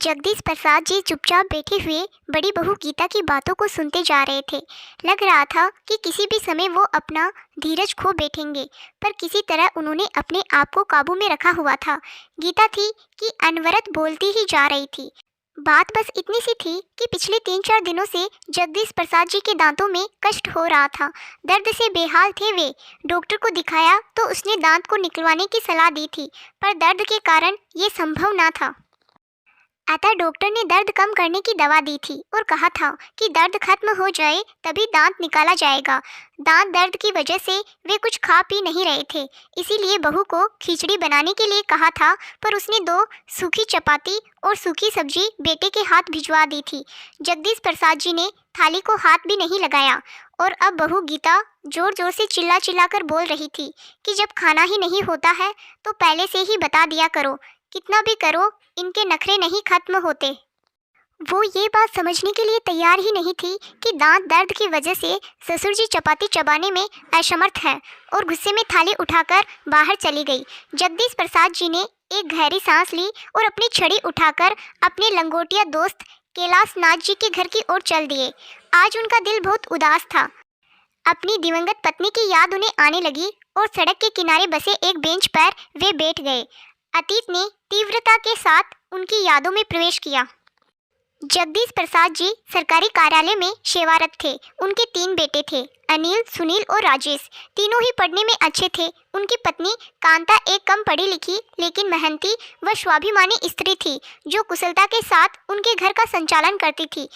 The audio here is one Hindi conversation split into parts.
जगदीश प्रसाद जी चुपचाप बैठे हुए बड़ी बहू गीता की बातों को सुनते जा रहे थे। लग रहा था कि किसी भी समय वो अपना धीरज खो बैठेंगे, पर किसी तरह उन्होंने अपने आप को काबू में रखा हुआ था। गीता थी कि अनवरत बोलती ही जा रही थी। बात बस इतनी सी थी कि पिछले 3-4 दिनों से जगदीश प्रसाद जी के दांतों में कष्ट हो रहा था। दर्द से बेहाल थे वे। डॉक्टर को दिखाया तो उसने दांत को निकलवाने की सलाह दी थी, पर दर्द के कारण ये संभव ना था। अतः डॉक्टर ने दर्द कम करने की दवा दी थी और कहा था कि दर्द खत्म हो जाए तभी दांत निकाला जाएगा। दांत दर्द की वजह से वे कुछ खा पी नहीं रहे थे, इसीलिए बहू को खिचड़ी बनाने के लिए कहा था, पर उसने 2 सूखी चपाती और सूखी सब्जी बेटे के हाथ भिजवा दी थी। जगदीश प्रसाद जी ने थाली को हाथ भी नहीं लगाया और अब बहू गीता जोर जोर से चिल्ला चिल्ला कर बोल रही थी कि जब खाना ही नहीं होता है तो पहले से ही बता दिया करो, कितना भी करो इनके नखरे नहीं खत्म होते। वो ये बात समझने के लिए तैयार ही नहीं थी कि दांत दर्द की वजह से ससुर जी चपाती चबाने में असमर्थ है और गुस्से में थाली उठाकर बाहर चली गई। जगदीश प्रसाद जी ने एक गहरी सांस ली और अपनी छड़ी उठाकर अपने लंगोटिया दोस्त कैलाश नाथ जी के घर की ओर चल दिए। आज उनका दिल बहुत उदास था। अपनी दिवंगत पत्नी की याद उन्हें आने लगी और सड़क के किनारे बसे एक बेंच पर वे बैठ गए। अतीत ने तीव्रता के साथ उनकी यादों में प्रवेश किया। जगदीश प्रसाद जी सरकारी कार्यालय में सेवारत थे। उनके 3 बेटे थे, अनिल, सुनील और राजेश। तीनों ही पढ़ने में अच्छे थे। उनकी पत्नी कांता एक कम पढ़ी लिखी लेकिन मेहनती व स्वाभिमानी स्त्री थी, जो कुशलता के साथ उनके घर का संचालन करती थी।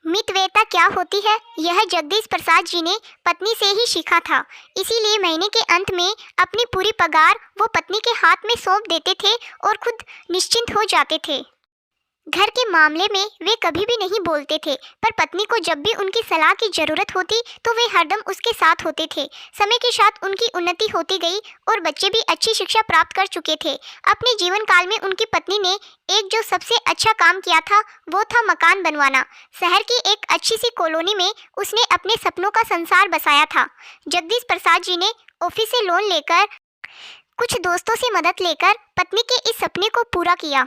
मितव्ययता क्या होती है, यह जगदीश प्रसाद जी ने पत्नी से ही सीखा था। इसीलिए महीने के अंत में अपनी पूरी पगार वो पत्नी के हाथ में सौंप देते थे और खुद निश्चिंत हो जाते थे। घर के मामले में वे कभी भी नहीं बोलते थे, पर पत्नी को जब भी उनकी सलाह की जरूरत होती तो वे हरदम उसके साथ होते थे। समय के साथ उनकी उन्नति होती गई और बच्चे भी अच्छी शिक्षा प्राप्त कर चुके थे। अपने जीवन काल में उनकी पत्नी ने एक जो सबसे अच्छा काम किया था वो था मकान बनवाना। शहर की एक अच्छी सी कॉलोनी में उसने अपने सपनों का संसार बसाया था। जगदीश प्रसाद जी ने ऑफिस से लोन लेकर, कुछ दोस्तों से मदद लेकर पत्नी के इस सपने को पूरा किया।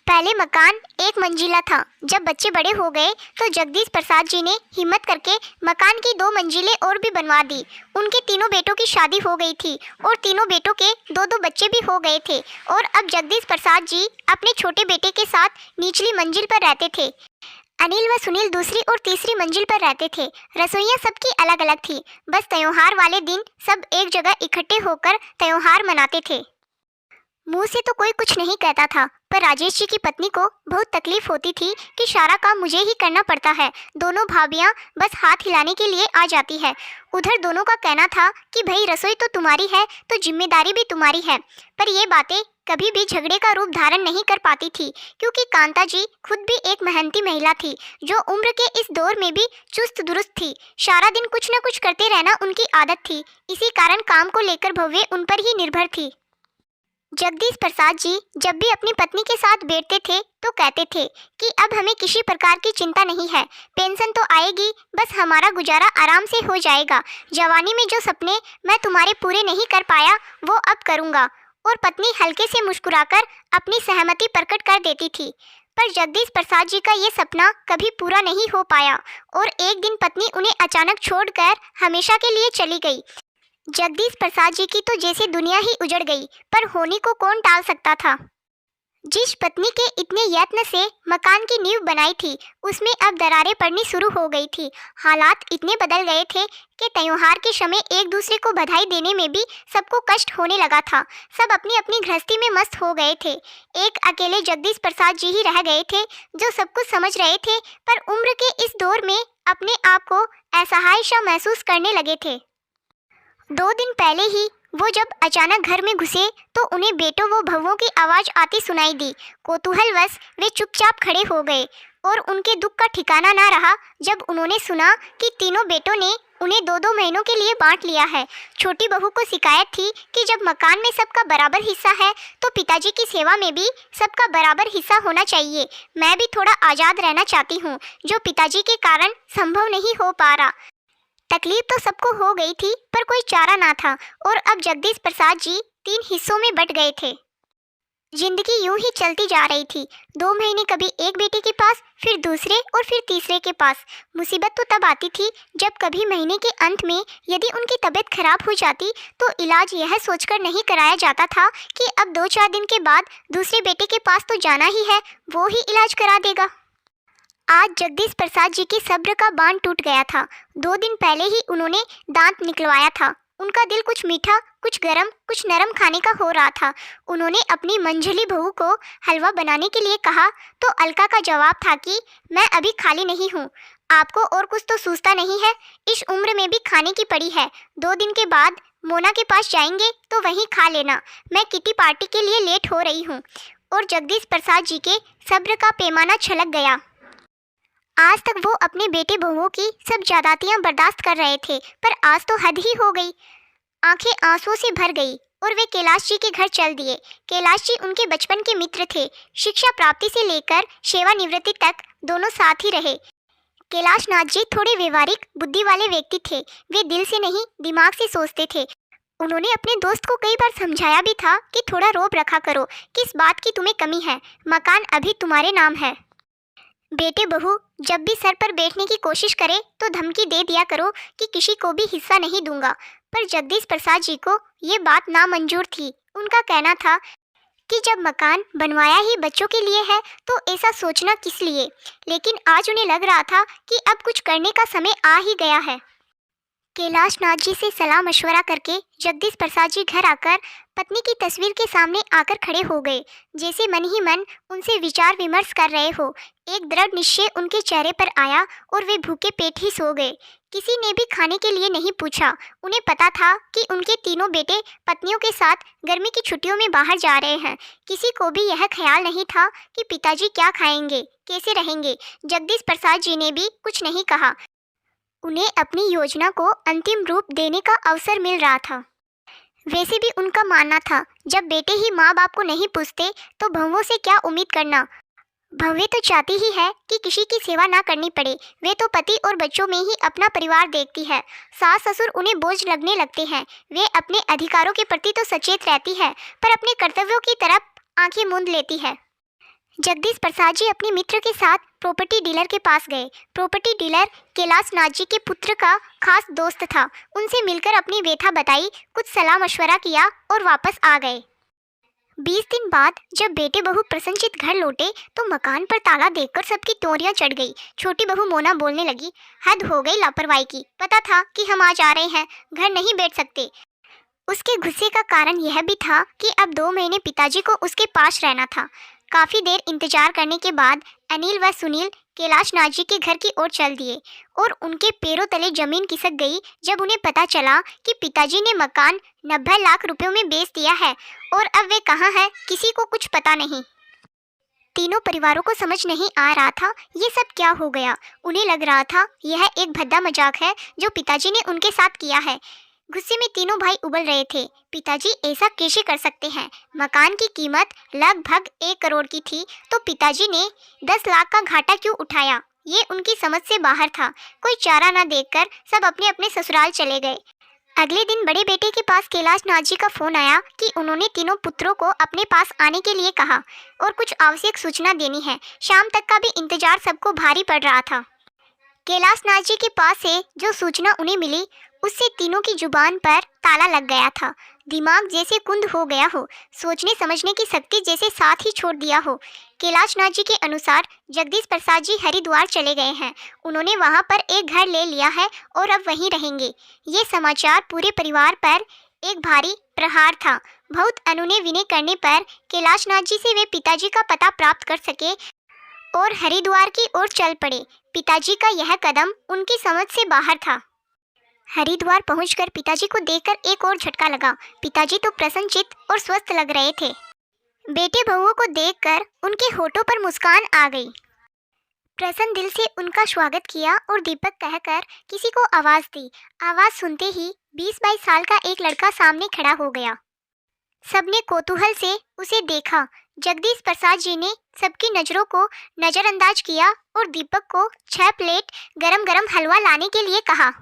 पहले मकान 1 मंजिला था। जब बच्चे बड़े हो गए तो जगदीश प्रसाद जी ने हिम्मत करके मकान की 2 मंजिलें और भी बनवा दी। उनके तीनों बेटों की शादी हो गई थी और तीनों बेटों के 2-2 बच्चे भी हो गए थे और अब जगदीश प्रसाद जी अपने छोटे बेटे के साथ निचली मंजिल पर रहते थे। अनिल व सुनील दूसरी और तीसरी मंजिल पर रहते थे। रसोइयाँ सबकी अलग अलग थी। बस त्योहार वाले दिन सब एक जगह इकट्ठे होकर त्योहार मनाते थे। मुंह से तो कोई कुछ नहीं कहता था, पर राजेश जी की पत्नी को बहुत तकलीफ होती थी कि सारा काम मुझे ही करना पड़ता है। दोनों भाभियां बस हाथ हिलाने के लिए आ जाती है। उधर दोनों का कहना था कि भाई रसोई तो तुम्हारी है तो जिम्मेदारी भी तुम्हारी है, पर ये बातें कभी भी झगड़े का रूप धारण नहीं कर पाती थी, क्योंकि कांता जी खुद भी एक मेहनती महिला थी जो उम्र के इस दौर में भी चुस्त दुरुस्त थी। सारा दिन कुछ न कुछ करते रहना उनकी आदत थी। इसी कारण काम को लेकर भव्य उन पर ही निर्भर थी। जगदीश प्रसाद जी जब भी अपनी पत्नी के साथ बैठते थे तो कहते थे कि अब हमें किसी प्रकार की चिंता नहीं है, पेंशन तो आएगी, बस हमारा गुजारा आराम से हो जाएगा। जवानी में जो सपने मैं तुम्हारे पूरे नहीं कर पाया वो अब करूँगा। और पत्नी हल्के से मुस्कुराकर अपनी सहमति प्रकट कर देती थी। पर जगदीश प्रसाद जी का ये सपना कभी पूरा नहीं हो पाया और एक दिन पत्नी उन्हें अचानक छोड़कर हमेशा के लिए चली गई। जगदीश प्रसाद जी की तो जैसे दुनिया ही उजड़ गई, पर होने को कौन टाल सकता था। जिस पत्नी के इतने यत्न से मकान की नींव बनाई थी उसमें अब दरारें पड़नी शुरू हो गई थी। हालात इतने बदल गए थे कि त्योहार के समय एक दूसरे को बधाई देने में भी सबको कष्ट होने लगा था। सब अपनी अपनी गृहस्थी में मस्त हो गए थे। एक अकेले जगदीश प्रसाद जी ही रह गए थे जो सब कुछ समझ रहे थे, पर उम्र के इस दौर में अपने आप को असहाय सा महसूस करने लगे थे। 2 दिन पहले ही वो जब अचानक घर में घुसे तो उन्हें बेटों व भवों की आवाज़ आती सुनाई दी। कौतूहलवश वे चुपचाप खड़े हो गए और उनके दुख का ठिकाना ना रहा जब उन्होंने सुना कि तीनों बेटों ने उन्हें 2-2 महीनों के लिए बांट लिया है। छोटी बहू को शिकायत थी कि जब मकान में सबका बराबर हिस्सा है तो पिताजी की सेवा में भी सबका बराबर हिस्सा होना चाहिए। मैं भी थोड़ा आज़ाद रहना चाहती हूँ, जो पिताजी के कारण संभव नहीं हो पा रहा। तकलीफ तो सबको हो गई थी, पर कोई चारा ना था और अब जगदीश प्रसाद जी 3 हिस्सों में बट गए थे। जिंदगी यूं ही चलती जा रही थी। 2 महीने कभी एक बेटे के पास, फिर दूसरे और फिर तीसरे के पास। मुसीबत तो तब आती थी जब कभी महीने के अंत में यदि उनकी तबीयत खराब हो जाती तो इलाज यह सोचकर नहीं कराया जाता था कि अब 2-4 दिन के बाद दूसरे बेटे के पास तो जाना ही है, वो ही इलाज करा देगा। आज जगदीश प्रसाद जी के सब्र का बांध टूट गया था। 2 दिन पहले ही उन्होंने दांत निकलवाया था। उनका दिल कुछ मीठा, कुछ गरम, कुछ नरम खाने का हो रहा था। उन्होंने अपनी मंझली बहू को हलवा बनाने के लिए कहा तो अलका का जवाब था कि मैं अभी खाली नहीं हूँ, आपको और कुछ तो सूझता नहीं है, इस उम्र में भी खाने की पड़ी है। 2 दिन के बाद मोना के पास जाएंगे तो वहीं खा लेना, मैं किटी पार्टी के लिए लेट हो रही हूँ। और जगदीश प्रसाद जी के सब्र का पैमाना छलक गया। आज तक वो अपने बेटे बहुओं की सब ज्यादतियां बर्दाश्त कर रहे थे, पर आज तो हद ही हो गई। आंखें आंसुओं से भर गई और वे कैलाश जी के घर चल दिए। कैलाश जी उनके बचपन के मित्र थे। शिक्षा प्राप्ति से लेकर सेवानिवृत्ति तक दोनों साथ ही रहे। कैलाश नाथ जी थोड़े व्यवहारिक बुद्धि वाले व्यक्ति थे। वे दिल से नहीं दिमाग से सोचते थे। उन्होंने अपने दोस्त को कई बार समझाया भी था कि थोड़ा रोब रखा करो, किस बात की तुम्हें कमी है, मकान अभी तुम्हारे नाम है। बेटे बहू जब भी सर पर बैठने की कोशिश करे तो धमकी दे दिया करो कि किसी को भी हिस्सा नहीं दूंगा। पर जगदीश प्रसाद जी को ये बात नामंजूर थी। उनका कहना था कि जब मकान बनवाया ही बच्चों के लिए है तो ऐसा सोचना किस लिए। लेकिन आज उन्हें लग रहा था कि अब कुछ करने का समय आ ही गया है। कैलाश नाथ जी से सलाह मशवरा करके जगदीश प्रसाद जी घर आकर पत्नी की तस्वीर के सामने आकर खड़े हो गए, जैसे मन ही मन उनसे विचार विमर्श कर रहे हो। एक दृढ़ निश्चय उनके चेहरे पर आया और वे भूखे पेट ही सो गए। किसी ने भी खाने के लिए नहीं पूछा। उन्हें पता था कि उनके तीनों बेटे पत्नियों के साथ गर्मी की छुट्टियों में बाहर जा रहे हैं। किसी को भी यह ख्याल नहीं था कि पिताजी क्या खाएंगे, कैसे रहेंगे। जगदीश प्रसाद जी ने भी कुछ नहीं कहा। उन्हें अपनी योजना को अंतिम रूप देने का अवसर मिल रहा था। वैसे भी उनका मानना था जब बेटे ही माँ बाप को नहीं पूछते तो बहुओं से क्या उम्मीद करना। बहुएं तो चाहती ही है कि किसी की सेवा ना करनी पड़े। वे तो पति और बच्चों में ही अपना परिवार देखती है। सास ससुर उन्हें बोझ लगने लगते हैं। वे अपने अधिकारों के प्रति तो सचेत रहती है पर अपने कर्तव्यों की तरफ आंखें मूंद लेती है। जगदीश प्रसाद जी अपने मित्र के साथ प्रॉपर्टी डीलर के पास गए। प्रॉपर्टी डीलर कैलाश नाथ जी के पुत्र का खास दोस्त था। उनसे मिलकर अपनी व्यथा बताई, कुछ सलाह मशवरा किया और वापस आ गए। 20 दिन बाद जब बेटे बहू प्रसन्नचित घर लौटे तो मकान पर ताला देखकर सबकी तोरियां चढ़ गई। छोटी बहू मोना बोलने लगी, हद हो गई लापरवाही की, पता था कि हम आज आ रहे हैं, घर नहीं बैठ सकते। उसके गुस्से का कारण यह भी था कि अब 2 महीने पिताजी को उसके पास रहना था। काफ़ी देर इंतजार करने के बाद अनिल व सुनील कैलाश नाथ जी के घर की ओर चल दिए और उनके पैरों तले जमीन खिसक गई जब उन्हें पता चला कि पिताजी ने मकान 90 लाख रुपयों में बेच दिया है और अब वे कहाँ हैं किसी को कुछ पता नहीं। तीनों परिवारों को समझ नहीं आ रहा था ये सब क्या हो गया। उन्हें लग रहा था यह एक भद्दा मजाक है जो पिताजी ने उनके साथ किया है। गुस्से में तीनों भाई उबल रहे थे। पिताजी ऐसा कैसे कर सकते हैं? मकान की कीमत लगभग 1 करोड़ की थी तो पिताजी ने 10 लाख का घाटा क्यों उठाया? ये उनकी समझ से बाहर था। कोई चारा न देखकर सब अपने अपने ससुराल चले गए। अगले दिन बड़े बेटे के पास कैलाश नाथ जी का फोन आया कि उन्होंने तीनों पुत्रों को अपने पास आने के लिए कहा और कुछ आवश्यक सूचना देनी है। शाम तक का भी इंतजार सबको भारी पड़ रहा था। कैलाश नाथ जी के पास से जो सूचना उन्हें मिली उससे तीनों की जुबान पर ताला लग गया था। दिमाग जैसे कुंद हो गया हो, सोचने समझने की शक्ति जैसे साथ ही छोड़ दिया हो। कैलाश नाथ जी के अनुसार जगदीश प्रसाद जी हरिद्वार चले गए हैं। उन्होंने वहां पर एक घर ले लिया है और अब वहीं रहेंगे। ये समाचार पूरे परिवार पर एक भारी प्रहार था। बहुत अनुनय विनय करने पर कैलाश नाथ जी से वे पिताजी का पता प्राप्त कर सके और हरिद्वार की ओर चल पड़े। पिताजी का यह कदम उनकी समझ से बाहर था। हरिद्वार पहुंचकर पिताजी को देखकर एक और झटका लगा। पिताजी तो प्रसन्नचित और स्वस्थ लग रहे थे। बेटे बहुओं को देखकर उनके होठों पर मुस्कान आ गई। प्रसन्न दिल से उनका स्वागत किया और दीपक कहकर किसी को आवाज दी। आवाज सुनते ही 20-22 साल का एक लड़का सामने खड़ा हो गया। सबने कौतूहल से उसे देखा। जगदीश प्रसाद जी ने सबकी नजरों को नजरअंदाज किया और दीपक को 6 प्लेट गरम गरम हलवा लाने के लिए कहा।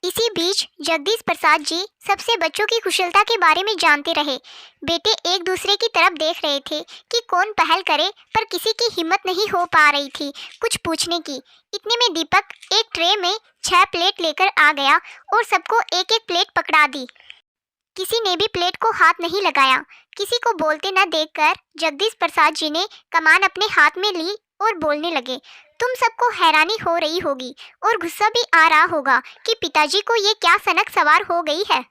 इसी बीच जगदीश प्रसाद जी सबसे बच्चों की कुशलता के बारे में जानते रहे। बेटे एक दूसरे की तरफ देख रहे थे कि कौन पहल करे, पर किसी की हिम्मत नहीं हो पा रही थी कुछ पूछने की। इतने में दीपक एक ट्रे में 6 प्लेट लेकर आ गया और सबको एक एक प्लेट पकड़ा दी। किसी ने भी प्लेट को हाथ नहीं लगाया। किसी को बोलते न देखकर जगदीश प्रसाद जी ने कमान अपने हाथ में ली और बोलने लगे। तुम सबको हैरानी हो रही होगी और गुस्सा भी आ रहा होगा कि पिताजी को ये क्या सनक सवार हो गई है,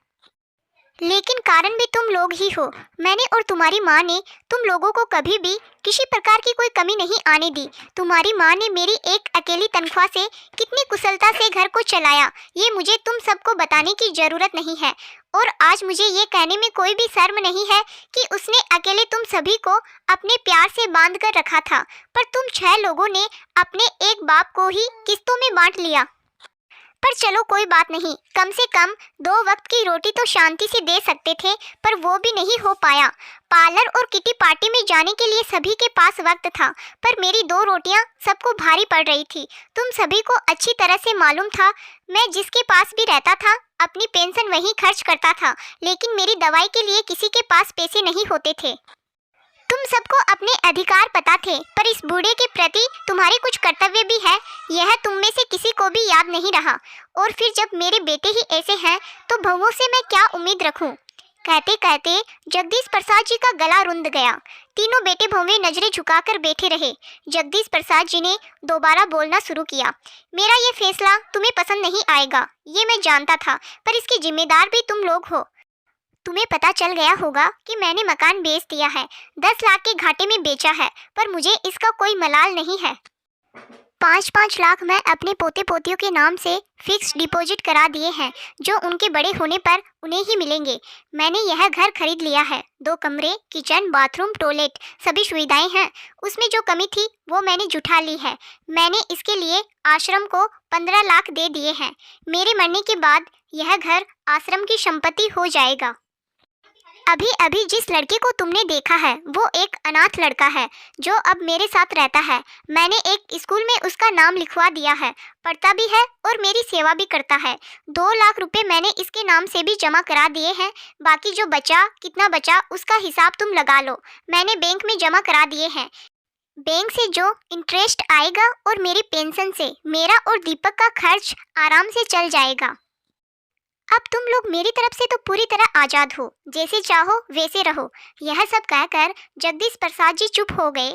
लेकिन कारण भी तुम लोग ही हो। मैंने और तुम्हारी माँ ने तुम लोगों को कभी भी किसी प्रकार की कोई कमी नहीं आने दी। तुम्हारी माँ ने मेरी एक अकेली तनख्वाह से कितनी कुशलता से घर को चलाया, ये मुझे तुम सबको बताने की ज़रूरत नहीं है। और आज मुझे ये कहने में कोई भी शर्म नहीं है कि उसने अकेले तुम सभी को अपने प्यार से बांध कर रखा था, पर तुम 6 लोगों ने अपने एक बाप को ही किस्तों में बांट लिया। पर चलो कोई बात नहीं, कम से कम 2 वक्त की रोटी तो शांति से दे सकते थे, पर वो भी नहीं हो पाया। पार्लर और किटी पार्टी में जाने के लिए सभी के पास वक्त था, पर मेरी 2 रोटियां सबको भारी पड़ रही थी। तुम सभी को अच्छी तरह से मालूम था, मैं जिसके पास भी रहता था अपनी पेंशन वहीं खर्च करता था, लेकिन मेरी दवाई के लिए किसी के पास पैसे नहीं होते थे। तुम सबको अपने अधिकार पता थे, पर इस बूढ़े के प्रति तुम्हारे कुछ कर्तव्य भी है, यह तुम में से किसी को भी याद नहीं रहा। और फिर जब मेरे बेटे ही ऐसे हैं तो बहुओं से मैं क्या उम्मीद रखूं? कहते कहते जगदीश प्रसाद जी का गला रुंध गया। तीनों बेटे बहुएं नजरें झुकाकर बैठे रहे। जगदीश प्रसाद जी ने दोबारा बोलना शुरू किया। मेरा ये फैसला तुम्हें पसंद नहीं आएगा, ये मैं जानता था, पर इसकी जिम्मेदार भी तुम लोग हो। तुम्हें पता चल गया होगा कि मैंने मकान बेच दिया है, 10 लाख के घाटे में बेचा है, पर मुझे इसका कोई मलाल नहीं है। 5-5 लाख मैं अपने पोते पोतियों के नाम से फिक्स डिपॉजिट करा दिए हैं, जो उनके बड़े होने पर उन्हें ही मिलेंगे। मैंने यह घर खरीद लिया है, 2 कमरे, किचन, बाथरूम, टॉयलेट, सभी सुविधाएं हैं। उसमें जो कमी थी वो मैंने जुटा ली है। मैंने इसके लिए आश्रम को 15 लाख दे दिए हैं। मेरे मरने के बाद यह घर आश्रम की संपत्ति हो जाएगा। अभी अभी जिस लड़के को तुमने देखा है वो एक अनाथ लड़का है जो अब मेरे साथ रहता है। मैंने एक स्कूल में उसका नाम लिखवा दिया है, पढ़ता भी है और मेरी सेवा भी करता है। 2 लाख रुपए मैंने इसके नाम से भी जमा करा दिए हैं। बाकी जो बचा, कितना बचा उसका हिसाब तुम लगा लो, मैंने बैंक में जमा करा दिए हैं। बैंक से जो इंटरेस्ट आएगा और मेरी पेंशन से मेरा और दीपक का खर्च आराम से चल जाएगा। अब तुम लोग मेरी तरफ से तो पूरी तरह आज़ाद हो, जैसे चाहो वैसे रहो। यह सब कहकर जगदीश प्रसाद जी चुप हो गए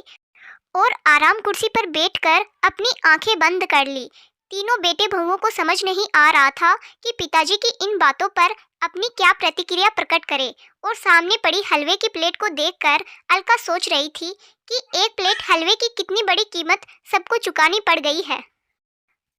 और आराम कुर्सी पर बैठकर अपनी आंखें बंद कर ली। तीनों बेटे बहुओं को समझ नहीं आ रहा था कि पिताजी की इन बातों पर अपनी क्या प्रतिक्रिया प्रकट करे, और सामने पड़ी हलवे की प्लेट को देखकर अलका सोच रही थी कि एक प्लेट हलवे की कितनी बड़ी कीमत सबको चुकानी पड़ गई है।